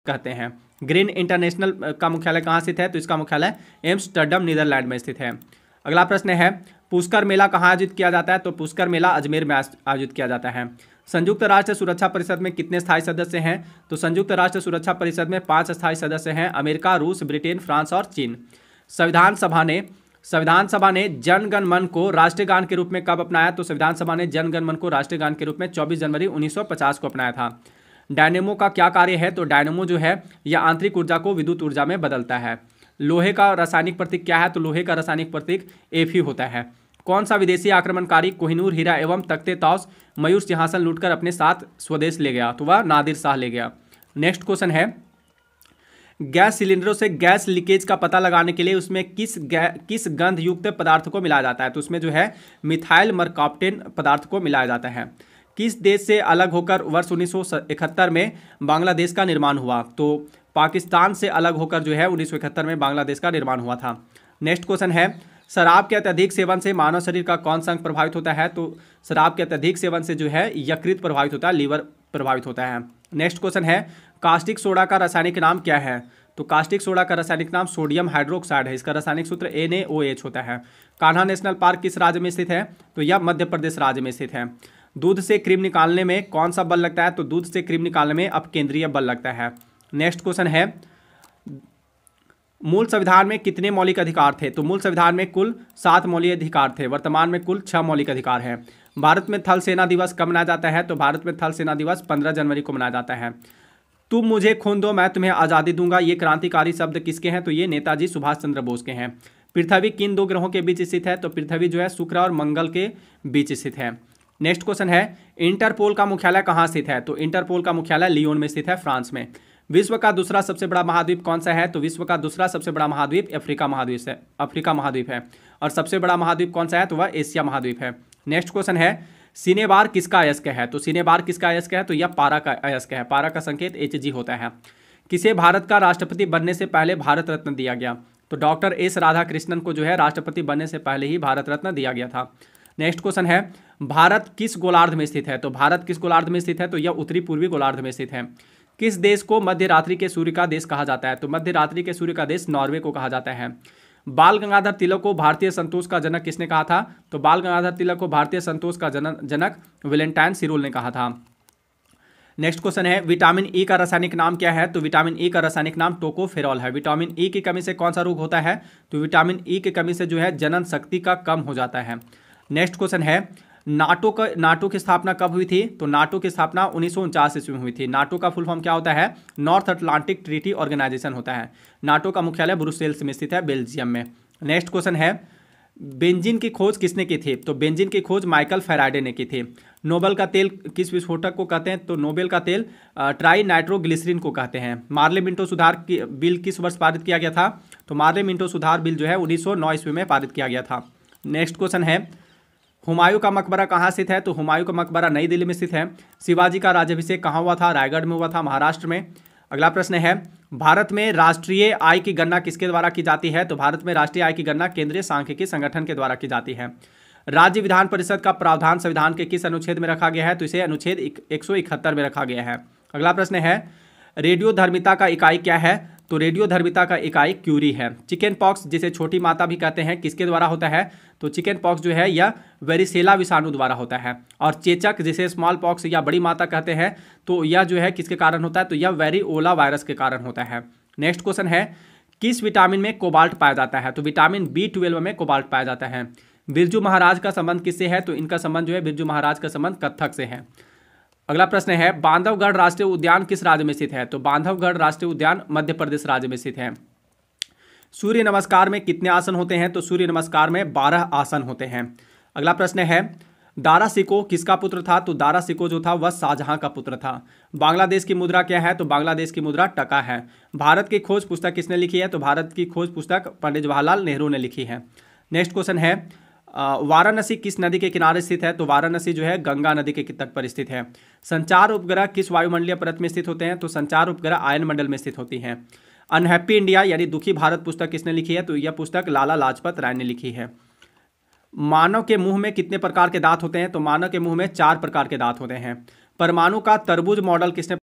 कहते हैं। Green international का मुख्यालय कहाँ स्थित है? तो इसका मुख्यालय एम्स्टर्डम नीदरलैंड में स्थित है। अगला प्रश्न है पुष्कर मेला कहाँ आयोजित किया जाता है? तो पुष्कर मेला अजमेर में आयोजित किया जाता है। संयुक्त राष्ट्र सुरक्षा परिषद में कितने स्थायी सदस्य हैं? तो संयुक्त राष्ट्र सुरक्षा परिषद में 5 स्थायी सदस्य हैं, अमेरिका, रूस, ब्रिटेन, फ्रांस और चीन। संविधान सभा ने जन गण मन को राष्ट्रीय गान के रूप में कब अपनाया? तो संविधान सभा ने जन गण मन को राष्ट्रीय गान के रूप में 24 जनवरी 1950 को अपनाया था। डायनेमो का क्या कार्य है? तो डायनेमो जो है यह आंतरिक ऊर्जा को विद्युत ऊर्जा में बदलता है। लोहे का रासायनिक प्रतीक क्या है? तो लोहे का रासायनिक प्रतीक Fe होता है। कौन सा विदेशी आक्रमणकारी कोहिनूर हीरा एवं तख्ते ताश मयूर सिंहासन लूटकर अपने साथ स्वदेश ले गया? तो वह नादिर शाह ले गया। नेक्स्ट क्वेश्चन है गैस सिलेंडरों से गैस लीकेज का पता लगाने के लिए उसमें किस गंध युक्त पदार्थ को मिलाया जाता है? तो उसमें जो है मिथाइल मरकाप्टेन पदार्थ को मिलाया जाता है। किस देश से अलग होकर वर्ष 1971 में बांग्लादेश का निर्माण हुआ? तो पाकिस्तान से अलग होकर जो है 1971 में बांग्लादेश का निर्माण हुआ था। नेक्स्ट क्वेश्चन है शराब के अत्यधिक सेवन से मानव शरीर का कौन सा अंग प्रभावित होता है? तो शराब के अत्यधिक सेवन से जो है यकृत प्रभावित होता है, लीवर प्रभावित होता है। नेक्स्ट क्वेश्चन है कास्टिक सोडा का रासायनिक नाम क्या है? तो कास्टिक सोडा का रासायनिक नाम सोडियम हाइड्रोक्साइड है। इसका रासायनिक सूत्र NaOH होता है। कान्हा नेशनल पार्क किस राज्य में स्थित है? तो यह मध्य प्रदेश राज्य में स्थित है। दूध से क्रीम निकालने में कौन सा बल लगता है? तो दूध से क्रीम निकालने में अपकेंद्रीय बल लगता है। नेक्स्ट क्वेश्चन है मूल संविधान में कितने मौलिक अधिकार थे? तो मूल संविधान में कुल 7 मौलिक अधिकार थे। वर्तमान में कुल 6 मौलिक अधिकार हैं। भारत में थल सेना दिवस कब मनाया जाता है? तो भारत में थल सेना दिवस 15 जनवरी को मनाया जाता है। तुम मुझे खून दो मैं तुम्हें आज़ादी दूंगा, ये क्रांतिकारी शब्द किसके हैं? तो ये नेताजी सुभाष चंद्र बोस के हैं। पृथ्वी किन 2 ग्रहों के बीच स्थित है? तो पृथ्वी जो है शुक्र और मंगल के बीच स्थित है। नेक्स्ट क्वेश्चन है इंटरपोल का मुख्यालय कहाँ स्थित है? तो इंटरपोल का मुख्यालय लियोन में स्थित है, फ्रांस में। विश्व का दूसरा सबसे बड़ा महाद्वीप कौन सा है? तो विश्व का दूसरा सबसे बड़ा महाद्वीप अफ्रीका महाद्वीप है। और सबसे बड़ा महाद्वीप कौन सा है? तो वह एशिया महाद्वीप है। नेक्स्ट क्वेश्चन है सिनेबार किसका अयस्क है? तो सिनेबार किसका अयस्क है? तो यह पारा का अयस्क है। पारा का संकेत Hg होता है। किसे भारत का राष्ट्रपति बनने से पहले भारत रत्न दिया गया? तो डॉक्टर S राधाकृष्णन को जो है राष्ट्रपति बनने से पहले ही भारत रत्न दिया गया था। नेक्स्ट क्वेश्चन है भारत किस गोलार्ध में स्थित है? तो भारत किस गोलार्ध में स्थित है? तो यह उत्तरी पूर्वी गोलार्ध में स्थित है। किस देश को मध्य रात्रि के सूर्य का देश कहा जाता है? तो मध्य रात्रि के सूर्य का देश नॉर्वे को कहा जाता है। बाल गंगाधर तिलक को भारतीय संतोष का जनक किसने कहा था? तो बाल गंगाधर तिलक को भारतीय संतोष का जनक वैलेंटाइन सिरोल ने कहा था। नेक्स्ट क्वेश्चन है विटामिन ई का रासायनिक नाम क्या है? तो विटामिन ई का रासायनिक नाम टोकोफेरॉल है। विटामिन ई की कमी से कौन सा रोग होता है? तो विटामिन ई की कमी से जो है जनन शक्ति का कम हो जाता है। नेक्स्ट क्वेश्चन है नाटो की स्थापना कब हुई थी? तो नाटो की स्थापना 1949 ईस्वी में हुई थी। नाटो का फुल फॉर्म क्या होता है? नॉर्थ अटलांटिक ट्रीटी ऑर्गेनाइजेशन होता है। नाटो का मुख्यालय ब्रुसेल्स में स्थित है, बेल्जियम में। नेक्स्ट क्वेश्चन है बेंजीन की खोज किसने की थी? तो बेंजीन की खोज माइकल फैराडे ने की थी। नोबेल का तेल किस विस्फोटक को कहते हैं? तो नोबेल का तेल ट्राई नाइट्रोग्लिसरीन को कहते हैं। मार्ले मिंटो सुधार बिल किस वर्ष पारित किया गया था? तो मार्ले मिंटो सुधार बिल जो है 1909 ईस्वी में पारित किया गया था। नेक्स्ट क्वेश्चन है हुमायूं का मकबरा कहाँ स्थित है? तो हुमायूं का मकबरा नई दिल्ली में स्थित है। शिवाजी का राज्याभिषेक कहाँ हुआ था? रायगढ़ में हुआ था, महाराष्ट्र में। अगला प्रश्न है भारत में राष्ट्रीय आय की गणना किसके द्वारा की जाती है? तो भारत में राष्ट्रीय आय की गणना केंद्रीय सांख्यिकी संगठन के द्वारा की जाती है। राज्य विधान परिषद का प्रावधान संविधान के किस अनुच्छेद में रखा गया है? तो इसे अनुच्छेद 171 में रखा गया है। अगला प्रश्न है रेडियोधर्मिता का इकाई क्या है? तो रेडियोधर्मिता का इकाई क्यूरी है। चिकन पॉक्स जिसे छोटी माता भी कहते हैं किसके द्वारा होता है? तो चिकन पॉक्स जो है यह वेरिसेला विषाणु द्वारा होता है। और चेचक जिसे स्मॉल पॉक्स या बड़ी माता कहते हैं तो यह जो है किसके कारण होता है? तो यह वेरिओला वायरस के कारण होता है। नेक्स्ट क्वेश्चन है किस विटामिन में कोबाल्ट पाया जाता है? तो विटामिन B12 में कोबाल्ट पाया जाता है। बिरजू महाराज का संबंध किससे है? तो इनका संबंध जो है बिरजू महाराज का संबंध कत्थक से है। अगला प्रश्न है बांधवगढ़ राष्ट्रीय उद्यान किस राज्य में स्थित है? तो बांधवगढ़ राष्ट्रीय उद्यान मध्य प्रदेश राज्य में स्थित है। सूर्य नमस्कार में कितने आसन होते हैं? तो सूर्य नमस्कार में 12 आसन होते हैं। अगला प्रश्न है दारा सिको किसका पुत्र था? तो दारा सिको जो था वह शाहजहां का पुत्र था। बांग्लादेश की मुद्रा क्या है? तो बांग्लादेश की मुद्रा टका है। भारत की खोज पुस्तक किसने लिखी है? तो भारत की खोज पुस्तक पंडित जवाहरलाल नेहरू ने लिखी है। नेक्स्ट क्वेश्चन है वाराणसी किस नदी के किनारे स्थित है? तो वाराणसी जो है गंगा नदी के तट पर स्थित है। संचार उपग्रह किस वायुमंडलीय परत में स्थित होते हैं? तो संचार उपग्रह आयन मंडल में स्थित होती हैं। अनहैप्पी इंडिया यानी दुखी भारत पुस्तक किसने लिखी है? तो यह पुस्तक लाला लाजपत राय ने लिखी है। मानव के मुंह में कितने प्रकार के दांत होते हैं? तो मानव के मुंह में 4 प्रकार के दांत होते हैं। परमाणु का तरबूज मॉडल किसने